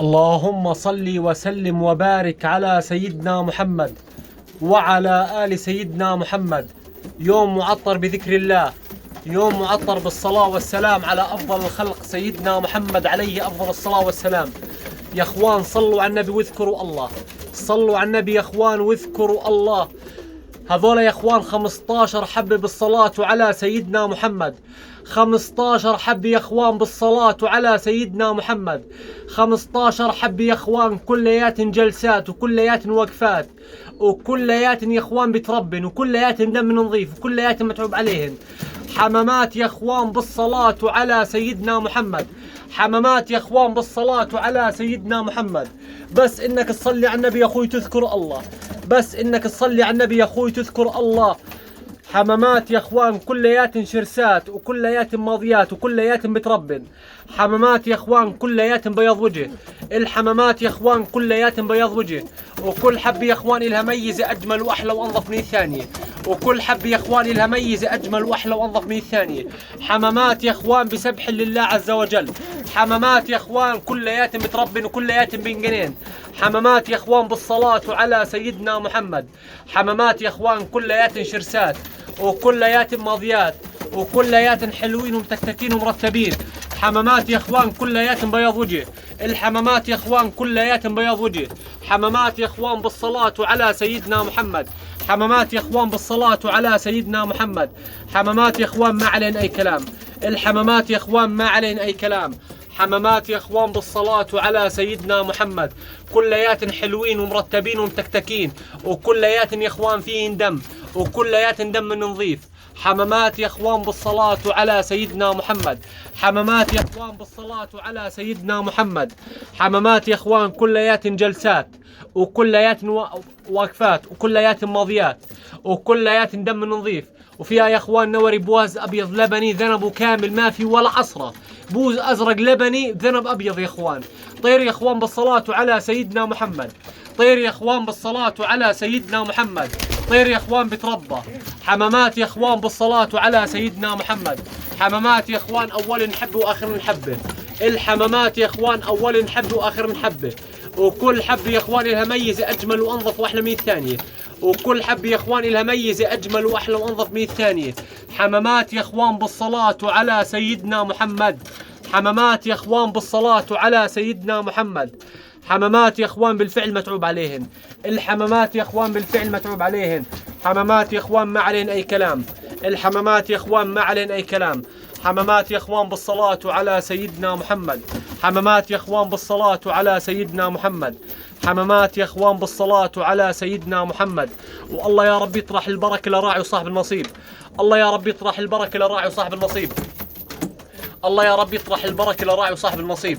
اللهم صل وسلم وبارك على سيدنا محمد وعلى آل سيدنا محمد. يوم معطر بذكر الله، يوم معطر بالصلاة والسلام على أفضل الخلق سيدنا محمد عليه أفضل الصلاة والسلام. يا أخوان صلوا على النبي واذكروا الله، صلوا على النبي يا أخوان واذكروا الله. هذول يا أخوان 15 حبة بالصلاة على سيدنا محمد، 15 حبة يا أخوان بالصلاة على سيدنا محمد، 15 حبة يا أخوان كليات جلسات وكليات وقفات وكليات يا أخوان بتربن وكليات دم نظيف وكليات متعوب عليهن. حمامات يا أخوان بالصلاة على سيدنا محمد، حمامات يا أخوان بالصلاة على سيدنا محمد. بس إنك تصلي على النبي يا أخوي تذكر الله، بس إنك تصلي على النبي يا أخوي تذكر الله. حمامات يا أخوان كليات شرسات وكليات ماضيات وكليات بتربن. حمامات يا أخوان كليات بياض وجه، الحمامات يا أخوان كليات بياض وجه، وكل حبة يا أخوان إلها ميزة أجمل وأحلى وأنظف من الثانية، وكل حبة يا أخوان إلها ميزة أجمل وأحلى وأنظف من الثانية. حمامات يا أخوان بسبح لله عز وجل، حمامات يا أخوان كليات بتربن وكليات بنجنين. حمامات يا أخوان بالصلاة على سيدنا محمد، حمامات يا أخوان كليات شرسات وكليات ماضيات وكليات حلوين ومتكتكين ومرتبين. حمامات يا اخوان كليات بياض وجه، الحمامات يا اخوان كليات بياض وجه. حمامات يا اخوان بالصلاة على سيدنا محمد، حمامات يا اخوان بالصلاة على سيدنا محمد. حمامات يا اخوان ما علينا اي كلام، الحمامات يا اخوان ما علينا اي كلام. حمامات يا اخوان بالصلاة على سيدنا محمد، كليات حلوين ومرتبين ومتكتكين وكليات يا اخوان فيهن دم وكليات دم نظيف. حمامات يا اخوان بالصلاة على سيدنا محمد، حمامات يا اخوان بالصلاة على سيدنا محمد. حمامات يا اخوان كليات جلسات وكليات وقفات وكليات ماضيات وكليات دم نظيف. وفيها يا اخوان نوري بواز ابيض لبني ذنبه كامل ما في ولا عصره، بوز ازرق لبني ذنب ابيض يا اخوان. طير يا اخوان بالصلاة على سيدنا محمد، طير يا اخوان بالصلاة على سيدنا محمد، طير يا اخوان بتربى. حمامات يا اخوان بالصلاة على سيدنا محمد، حمامات يا اخوان اول نحبه واخر نحبه. الحمامات يا اخوان اول نحبه واخر نحبه، وكل حبة يا اخوان لها ميزة اجمل وانظف واحلى من الثانية، وكل حبة يا اخوان لها ميزة اجمل واحلى وانظف من الثانية. حمامات يا اخوان بالصلاة على سيدنا محمد، حمامات يا اخوان بالصلاة على سيدنا محمد. حمامات يا اخوان بالفعل متعوب عليهن، الحمامات يا اخوان بالفعل متعوب عليهن. حمامات يا اخوان ما علينا اي كلام، الحمامات يا اخوان ما علينا اي كلام. حمامات يا اخوان بالصلاة على سيدنا محمد، حمامات يا اخوان بالصلاة على سيدنا محمد. حمامات يا اخوان بالصلاة على سيدنا محمد. والله يا رب يطرح البركة لراعي وصاحب النصيب، الله يا رب يطرح البركة لراعي وصاحب النصيب، الله يا رب يطرح البركة لراعي وصاحب النصيب.